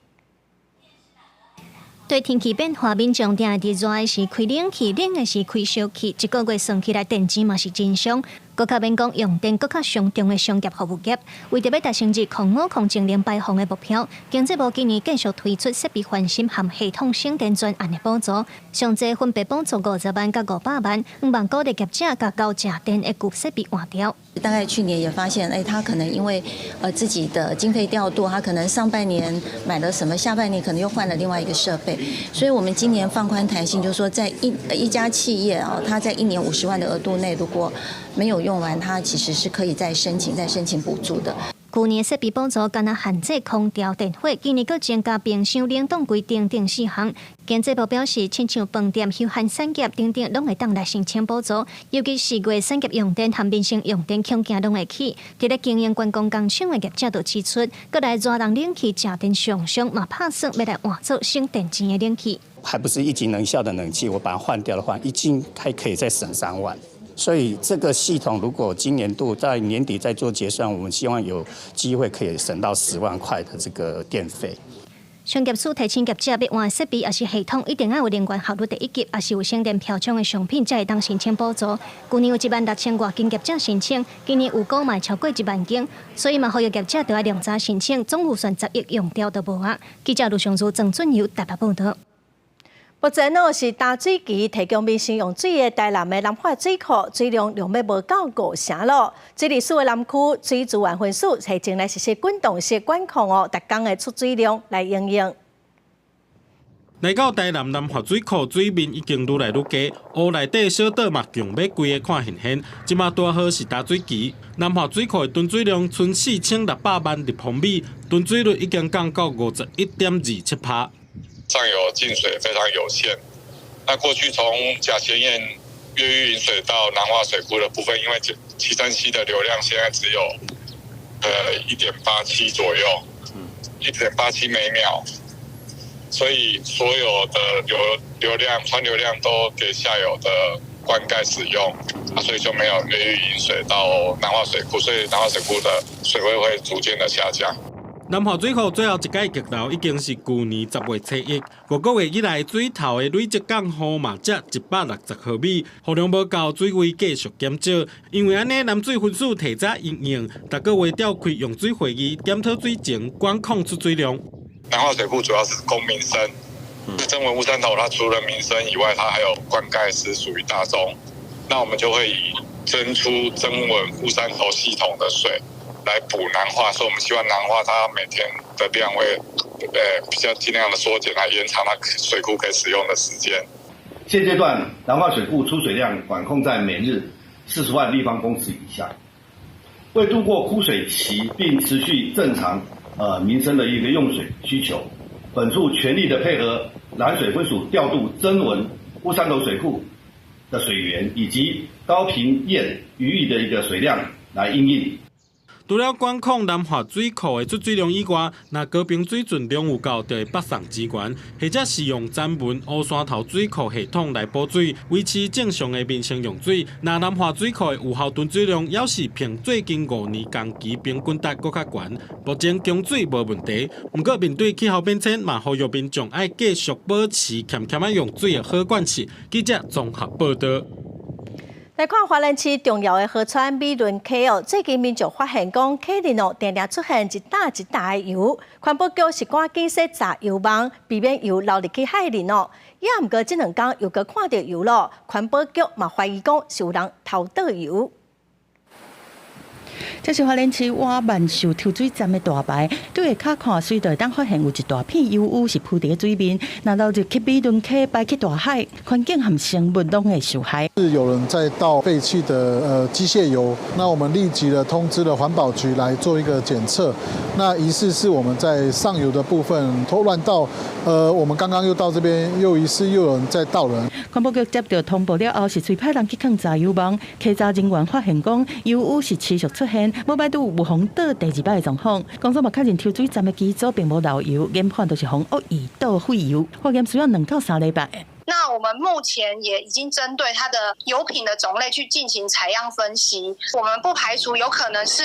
对天气变化，民众定伫热的时开冷气，冷的时开烧气，一个月算起来电钱嘛是真伤。搁较免讲用电搁较上重的商业服务业，为着要达成至05控净零排放的目标，经济部今年继续推出设备翻新和系统省电专案的补助，上济分别补助50万到500万，5万鼓励业者甲高价电的旧设备换掉。大概去年也发现，他可能因为自己的经费调度，他可能上半年买了什么，下半年可能又换了另外一个设备，所以我们今年放宽弹性，就是说在一家企业他在1年50万的额度内，如果没有用完，它其实是可以再申请补助的。去年设备补助敢若限制空调、电火，今年佫增加冰箱、冷冻柜等4项。经济部表示，亲像饭店、休闲产业等等，拢会当来申请补助。尤其4月产业用电和民生用电恐惊拢会起。伫咧经营观光工厂的业者就指出，佫来热人冷气价电上升，嘛拍算要来换做省电钱的冷气。还不是一级能效的冷气，我把它换掉的话，一斤还可以再省3万。所以这个系统如果今年度在年底再做结算，我们希望有机会可以省到10万块的这个电费。商业署提醒业者要换设备，也是系统一定要有能源效率第1级，也是有省电标章的商品才会当申请补助。去年有16000多间业者申请，今年有购买超过1万间，所以嘛，呼吁业者都要量早申请，总预算10亿用掉都无啊。记者卢尚珠、郑俊友台北报道。目前是大水期提供民生用水的台南的南华水库水量要无到5成咯。这里市的南区水资源分署是正来实施滚动式管控逐工的出水量来应用。来到台南南华水库，水面已经愈来愈低，湖内底小岛嘛强要规个看现现。即马大好是大水期，南华水库的吨水量剩4600万立方米，吨水率已经降到51.27%。上游进水非常有限。那过去从甲前堰越狱引水到南华水库的部分，因为旗山溪的流量现在只有1.87左右，1.87每秒，所以所有的流量川流量都给下游的灌溉使用，所以就没有越狱引水到南华水库，所以南华水库的水位会逐渐的下降。南华水库最后一届激流已经是去年10月初1，5个月以来水头的累积降雨嘛才160毫米，雨量无够，水位继续减少。因为安尼，南水分署提早应应，逐个月召开用水会议，检讨水情，管控出水量。南华水库主要是供民生，曾文乌山头它除了民生以外，它还有灌溉是属于大众，那我们就会以增出曾文乌山头系统的水来补南化，所以我们希望南化它每天的量会比较尽量的缩减，来延长它水库可以使用的时间。现阶段南化水库出水量管控在每日40万立方公尺以下，为度过枯水期并持续正常民生的一个用水需求，本处全力的配合南水分署调度曾文乌山头水库的水源以及高屏堰余域的一个水量来因应。除了管控南华水库的出水量以外，若高屏水准量有够，就会北送资源，或者是用曾文乌山头水库系统来补水，维持正常的民生用水。那南华水库的有效吨水量，要是比最近5年同期平均值搁较悬。目前供水无问题，不过面对气候变迁，嘛呼吁民众爱继续保持欠欠用水的好管气。记者综合报道。来看花莲市重要的河川美仑溪哦，最近民众发现讲溪里哦，常常出现一大的油，环保局是赶紧设闸油网，避免油流入去海里哦。也毋过这2天又搁看到油咯，环保局嘛怀疑讲是有人偷倒油。这是花莲市瓦万寿抽水站的大牌，对下看水道当发现有一大片油污是铺在水面，那流入去美仑溪排去大海，环境和生物拢会受害。是有人在倒废弃的机械油，那我们立即的通知了环保局来做一个检测。那疑似是我们在上游的部分偷乱倒，我们刚刚又到这边，又疑似又有人在倒人。环保局接到通报了后，是随派人去放闸油网，稽查人员发现讲油污是持续出现。无摆拄有防倒第2摆的状况，工作嘛确认抽水站的机组并无漏油，研判都是防恶意倒废油，化验需要2到3礼拜。那我们目前也已经针对它的油品的种类去进行采样分析，我们不排除有可能是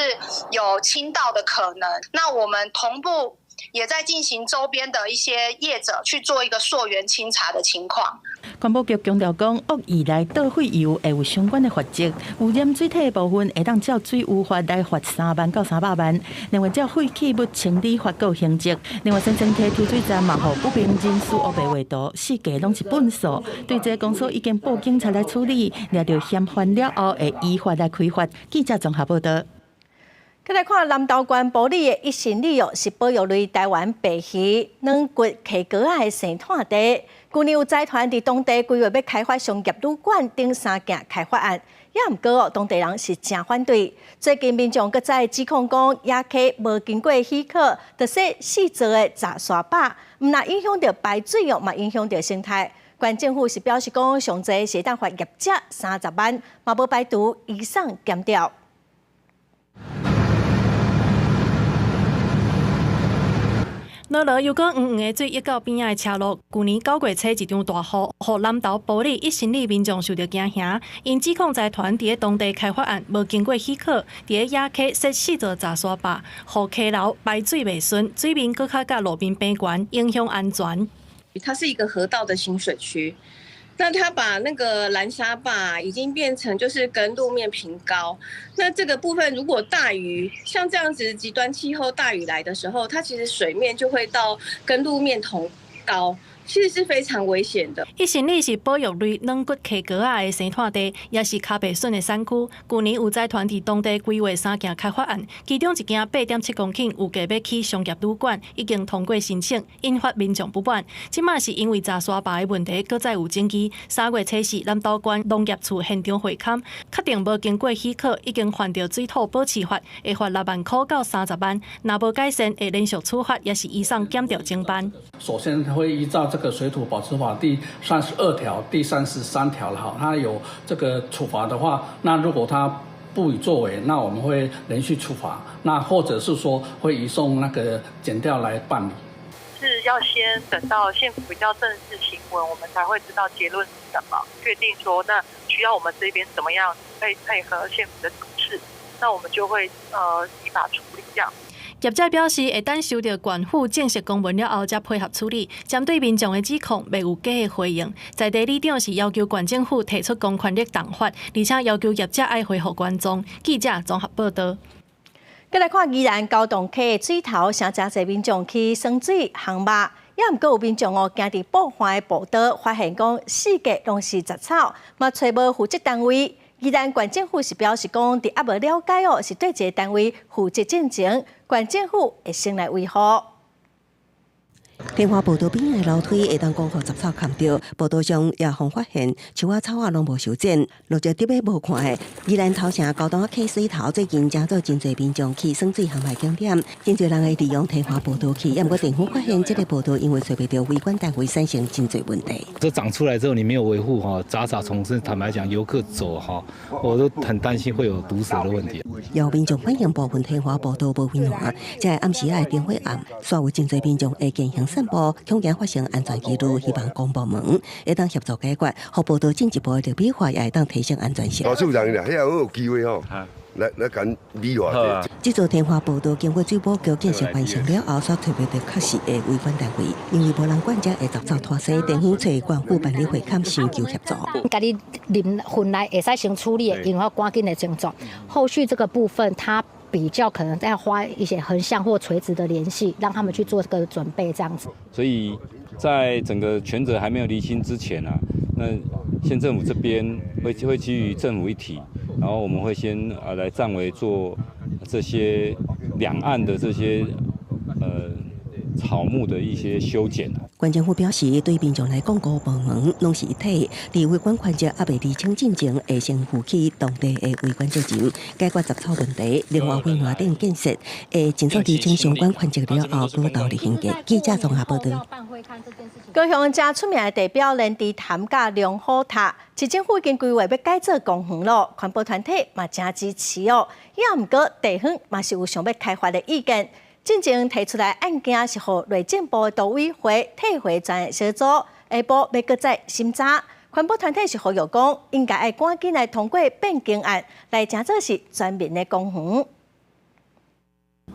有倾倒的可能。那我们同步也在进行周边的一些业者去做一个溯源清查的情况。环保局强调讲，恶意来倒废油会有相关的罚则，污染水体的部分会当照水污法来罚3万到300万，另外照废弃物清理法有刑责。另外，新生溪抽水站嘛，互不明人士黑白画图，四界拢是本数。对这公司已经报警察来处理，抓到嫌犯了后会依法来开罚。记者综合报道。再来看南投县埔里的一心里哦，是保育类台湾白鱼软骨溪蛤仔的生态地。去年有财团伫当地规划要开发商业旅馆等3件开发案，也毋过哦，当地人是真反对。最近民众搁再指控讲，野溪无经过许可，就说四座的杂沙坝，毋但影响到排水哦，嘛影响到生态。县政府是表示讲，上济是当罚业者30万，嘛无排除移送检调。落落又搁黄黄的水溢到边仔的车路。去年9月初一场大雨，互南投埔里一心里民众受到惊吓，因指控财团伫当地开发案无经过许可，伫野溪设4座杂沙坝，互溪流排水袂顺，水面搁较甲路边边悬，影响安全。它是一个河道的新水区。那它把那个蓝沙坝已经变成就是跟路面平高，那这个部分如果大雨像这样子极端气候大雨来的时候，它其实水面就会到跟路面同高，其实是非常危险的。伊行李是保育类软骨溪膏仔的生态地，也是卡北笋的产区。去年有财团伫当地规划3件开发案，其中一件8.7公顷有计要起商业旅馆，已经通过申请，引发民众不满。即卖是因为杂沙坝的问题，搁再有争议。3月初4，南投县农业处现场会勘，确定无经过许可，已经犯着水土保持法，会罚6万块到30万。若无改善，会连续处罚，也是移送检调经办。首先会依照这个水土保持法第32条、第33条了哈，它有这个处罚的话，那如果它不予作为，那我们会连续处罚，那或者是说会移送那个检调来办理。是要先等到县府比较正式行文，我们才会知道结论是什么，确定说那需要我们这边怎么样配合县府的指示，那我们就会依法处理这样。业者表示，会等收到县府正式公文了后，才配合处理。针对民众的指控，未有假的回应。在地里长是要求县政府提出公权力动法，而且要求业者爱恢复原状。记者综合报道。再来看宜兰高洞溪的水头，诚真侪民众去耍水、烘肉，也毋过有民众行伫爆花的步道，发现讲四界拢是杂草，嘛找无负责单位。宜兰县政府是表示讲，伫还无了解是对一个单位负责进前，县政府会先来维护。天花步道边的楼梯会当讲互杂草砍掉，步道上也互发现树啊草啊拢无修剪，落着特别无看的。宜兰头城高洞溪水头最近正做真侪民众去耍水航拍景点，真侪人会利用天花步道去，也毋过政府发现这个步道因为随不着维管单位产生真侪问题。这长出来之后你没有维护哈，杂草丛生，坦白讲游客走哈，我都很担心会有毒蛇的问题。有民众反映部分天花步道无温暖，在暗时爱灯火暗，煞有真侪民众会进行散步，恐惊发生安全记录，希望公部门会当协助解决，互步道进一步的绿化，也会当提升安全性。大树人啦，遐有机会吼，来讲绿化。这座天花步道经过水保局建设完成了后，所特别的确实的维管单位，因为无人管这的杂草拖死，电影找县府办理会勘寻求协助。家己淋混来会使先处理的，然后赶紧的症状。后续这个部分，它比较可能要花一些横向或垂直的联系，让他们去做这个准备，这样子。所以在整个权责还没有厘清之前啊，那县政府这边会基于政府一体，然后我们会先来站为做这些两岸的这些草木的一些修剪。县政府表示，对民众来讲，各部门拢是一体，伫维管环节还未厘清进前，会先负起当地的维管责任，解决杂草问题。另外，花园顶建设会尽早厘清相关环节了后，举到立行格。记者综合报道。高雄正出名的地标莲池潭甲龙虎塔，市政府已经规划要改造公园咯，环保团体嘛真支持哦。也毋过地方嘛是有想要开发的意见。进前提出来案件是互内政部的都委会退回专业小组，下晡要搁再审查。环保团体是呼吁讲，应该要赶紧来通过变更案，来真做是全面的公园。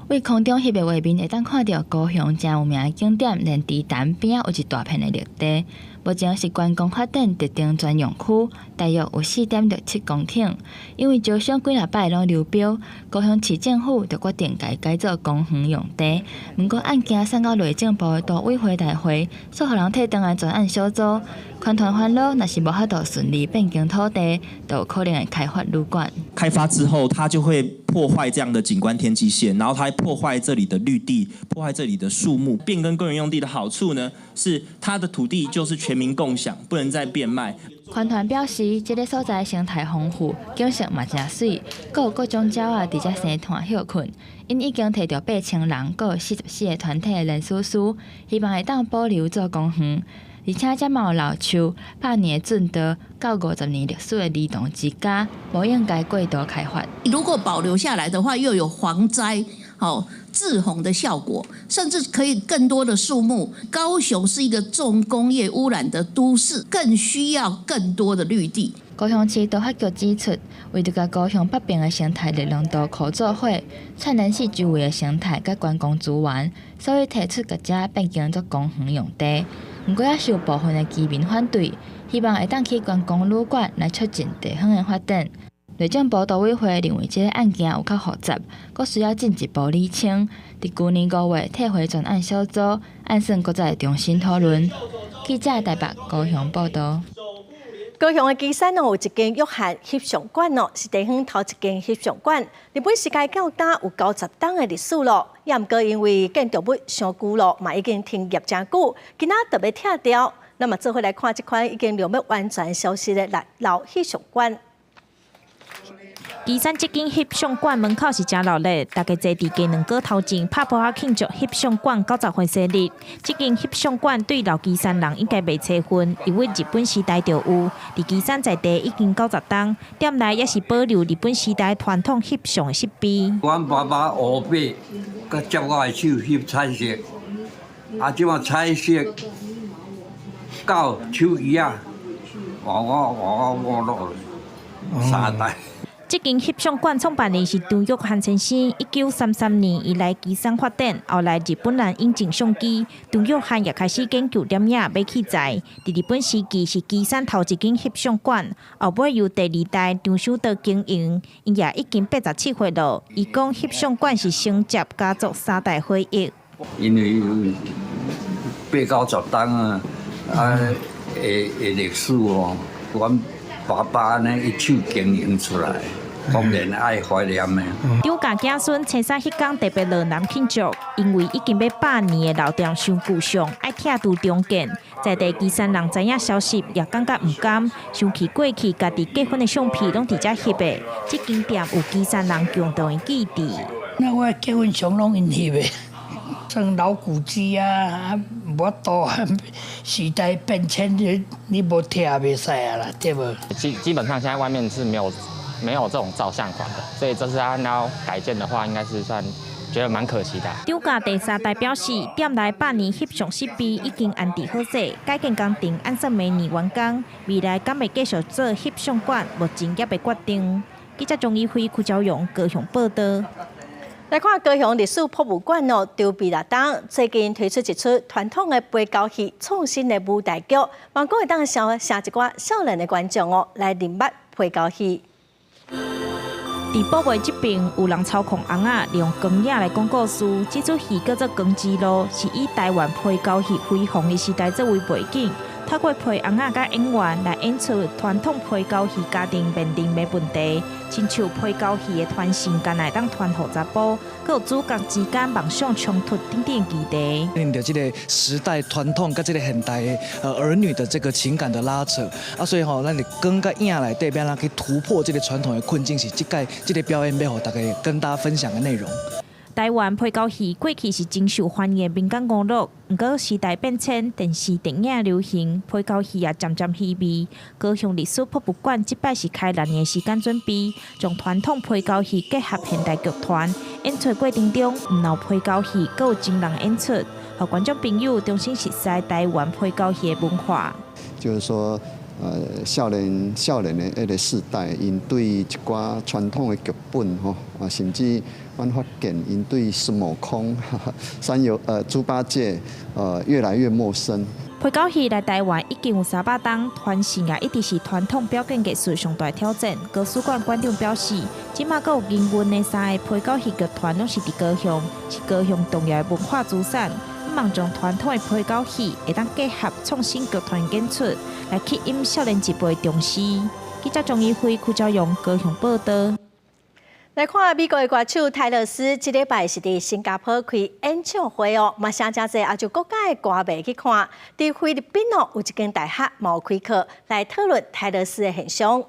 为空中翕的画面会当看到高雄真有名的景点莲池潭边有一大片的绿地，目前是观光发展特定专用区，大约有4.67公顷。因为招商几啊摆拢流标，高雄市政府就决定改造公园用地。不过案件送到内政部的都委会大会，所予人退档的专案小组，环团烦恼，若是无法度顺利变更土地，就有可能会开发旅馆。开发之后，它就会破坏这样的景观天际线，然后它会破坏这里的绿地，破坏这里的树木。变更公园用地的好处呢，是它的土地就是全民共享，不能再变卖。环团表示，这个所在生态丰富，景色嘛真水，阁有各种鸟啊伫遮生团休困。因已经摕到8000人，阁有44个团体的人士，希望会当保留做公园。而且这嘛有老树、100年的准德、到50年历史的儿童之家，无应该过度开发。如果保留下来的话，又有防灾、治洪的效果，甚至可以更多的树木。高雄是一个重工业污染的都市，更需要更多的绿地。高雄市都发局指出，为着甲高雄北边的生态力量度合作伙，串联起周围的生态甲观光资源，所以提出甲遮变更做公园用地。不过也是有部分的居民反对，希望会当去观光旅馆来促进地方的发展。内政部导委会认为这个案件有较复杂，阁需要进一步厘清。伫去年5月退回专案小组，案算阁再重新讨论。记者台北高雄报道。高雄的旗山有一间约翰翕相馆是地方头一间翕相馆。日本世界较大有90档的历史咯，也毋过因为建筑物伤旧咯，嘛已经停业真久，今仔特别拆掉。那么做伙来看这款已经要完全消失的老翕相馆。旗山这间翕相馆门口是真热闹，大家坐伫街2个头前拍扑克庆祝翕相馆90岁生日。这间翕相馆对老旗山人应该袂差分，因为日本时代就有。伫旗山在地已经90档，店内也是保留日本时代传统翕相的设备。阮爸爸后爸，佮接我的手翕彩色，即马彩色到手机啊，我3代。这间翕相馆创办人是杜玉汉先生。1933年伊来旗山发展，后来日本人引进相机，杜玉汉也开始研究摄影买器材。伫日本时期是旗山头一间翕相馆，后尾由第2代张守德经营，因也已经87岁了。伊讲翕相馆是承接家族3代回忆。因为80-90档啊，的历史哦，阮爸爸呢一手经营出来。当然爱怀念的。张家子孙青山迄天特别热闹庆祝，因为已经要100年的老店伤旧上，爱拆除重建。在地旗山人知影消息，也感觉唔甘，想起过去家己结婚的相片拢伫遮翕的。这间店有旗山人共同的记忆。那我结婚相拢因翕的，算老古迹啊，无多时代变迁，你无贴也袂使啊啦，对无？基本上现在外面是没有这种照相馆的，所以这次他要改建的话，应该是算觉得蛮可惜的。张家第3代表示，店内100年翕相设备已经安置好势，改建工程按算明年完工。未来敢会继续做翕相馆，目前也未决定。记者钟义辉、邱朝阳高雄报道。来看高雄历史博物馆筹备6档，最近推出一出传统的背交戏创新的舞台剧，望讲会当成一寡少年的观众来认捌背交戏。伫宝贝这边，有人操控翁仔，利用光影来讲故事。这出戏叫做《光之路》，是以台湾背交戏辉煌的时代作为背景，透过配翁仔甲演员来演出传统背交戏家庭面临的问题，亲像背交戏的传承，敢来当传予查甫，佮有主角之间梦想冲突等等议题。面对这个时代传统跟这个现代的儿女的这个情感的拉扯啊，所以咱的光甲影内底边去突破这个传统的困境，是这个表演要互大家跟大家分享的内容。台湾背交戏过去是真受欢迎的民间娱乐，不过时代变迁，电视、电影流行，背交戏也渐渐稀微。高雄历史博物馆这摆是开6年的时间准备，将传统背交戏结合现代剧团，演出过程中唔留背交戏，佮有真人演出，让观众朋友重新熟悉台湾背交戏的文化。就是说。少年的迄个世代，因对一寡传统的剧本吼，甚至阮发现因对孙悟空、猪八戒，越来越陌生。背交戏来台湾已经有300档，传承也一直是传统表演艺术上大挑战。高史馆馆长表示，即马阁有营运的3个背交戏剧团，拢是伫高雄，是高雄重要的文化资产。望将传统的背交戏会当结合创新剧团演出，来吸引少年一辈重视。记者钟义辉、邱朝阳高雄报道。来看美国的歌手泰勒斯，这礼拜是伫新加坡开演唱会哦，嘛声真侪，也就国家的歌迷去看。伫菲律宾有一间大学冇开课来讨论泰勒斯的现象。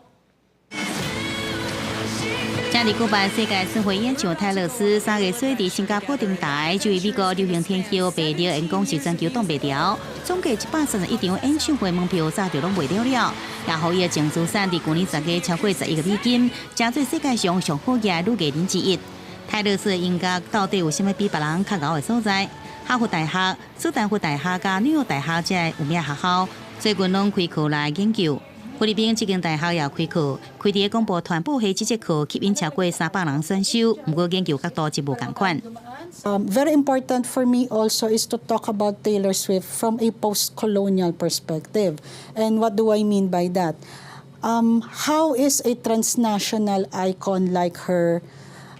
正伫古巴世界巡回演唱泰勒斯3月底伫新加坡登台，就为美国流行天后白鸟员工是全球挡袂了。总计131场演唱会门票早就拢卖了了，也互伊的净资产伫去年10月超过11亿美金，成做世界上上好嘅女艺人之一。泰勒斯的音乐到底有啥物比别人较高的所在？哈佛大学、斯坦福大学甲纽约大学这有名学校，最近拢开课来研究。菲律宾这间大学也开课，开伫广播传播系这节课吸引超过300人选修，不过研究角度就无同款。Very important for me also is to talk about Taylor Swift from a post-colonial perspective. And what do I mean by that? how is a transnational icon like her,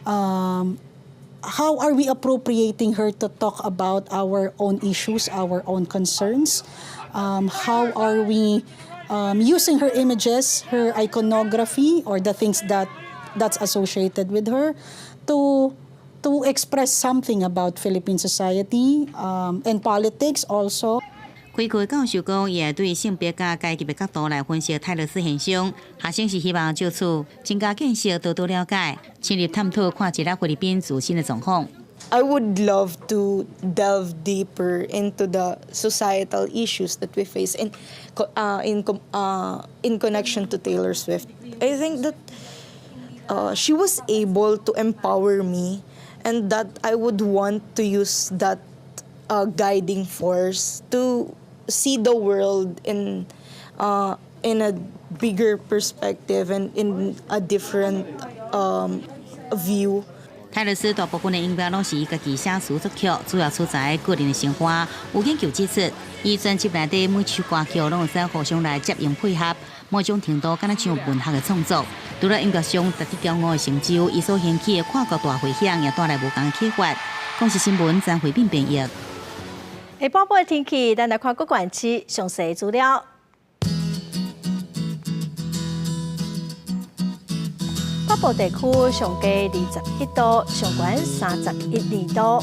how are we appropriating her to talk about our own issues, our own concerns? How are we using her images, her iconography, or the things that's associated with her to express something about Philippine society and politics also. 开课教授讲，也对性别甲阶级的角度来分析泰勒斯现象。学生是希望就此增加见识，多多了解，深入探讨看一下菲律宾自身的状况。I would love to delve deeper into the societal issues that we face in connection to Taylor Swift. I think that she was able to empower me, and that I would want to use that guiding force to see the world in a bigger perspective and in a different view. 泰勒斯大部分的音乐拢是伊家己写词作曲，主要出在个人的生活。有研究指出，伊专辑内底每首歌曲拢会使互相来接应配合，某种程度敢若像文学的创作。除了音乐上达至骄傲的成就，伊所掀起的跨国大回响也带来无同的启发。公视新闻张慧斌编译。下晡晡的天气，咱来看各县市详细资料。北部地区上低21度，上悬31、2度；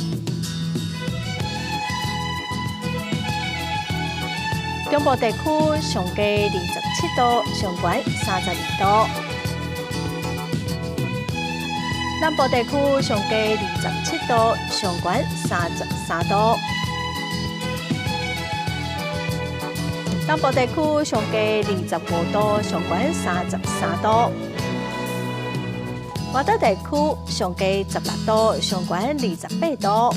中部地区上低27度，上悬32度；南部地区上低27度，上悬33度；东部地区上低25度，上悬33度。华东地区上低16度，上悬28度。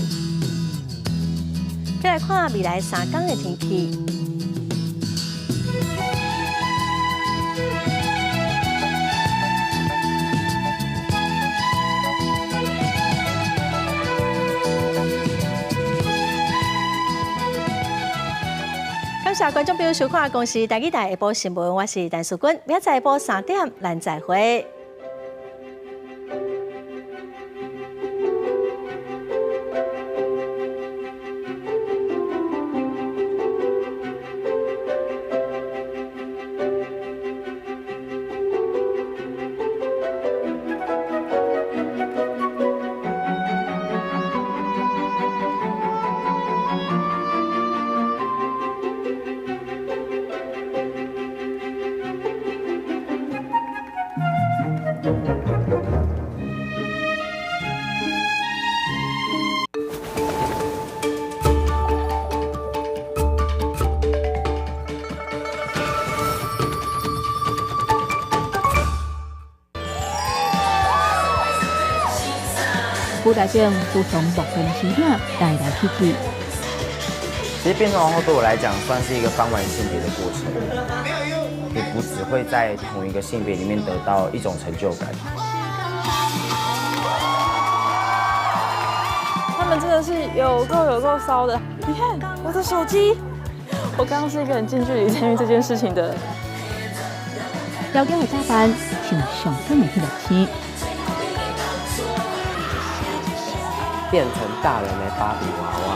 再来看未来3天的天气。感谢观众朋友收看《公视台语台下晡新闻》，我是陈淑君，明仔下晡3点，咱再会。古代边都从木根起点带来去去。其实变装皇后对我来讲算是一个翻完性别的过程，也不只会在同一个性别里面得到一种成就感。他们真的是有够骚的，你看我的手机，我刚刚是一个很近距离参与这件事情的。邀请的加班，请上天的去乐器。变成大人的芭比娃娃，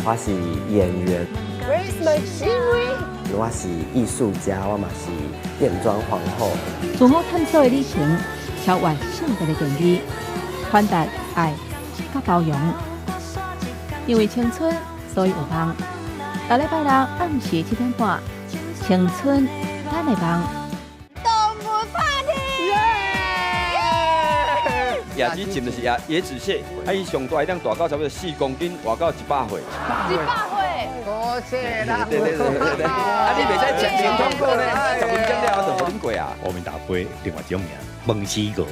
我是演员，我是艺术家，我嘛是变装皇后。做好探索的旅程，超越性别的定义，传达爱加包容。因为青春，所以有梦。下礼拜六暗时7点半，青春咱的梦。椰子浸就是椰子蟹，伊上大量大到差不多4公斤，活到100岁。100岁，多谢啦！对，你袂使吃清汤锅呢，10分钟了就无啉过啊。乌面大杯另外一种名，蒙西果。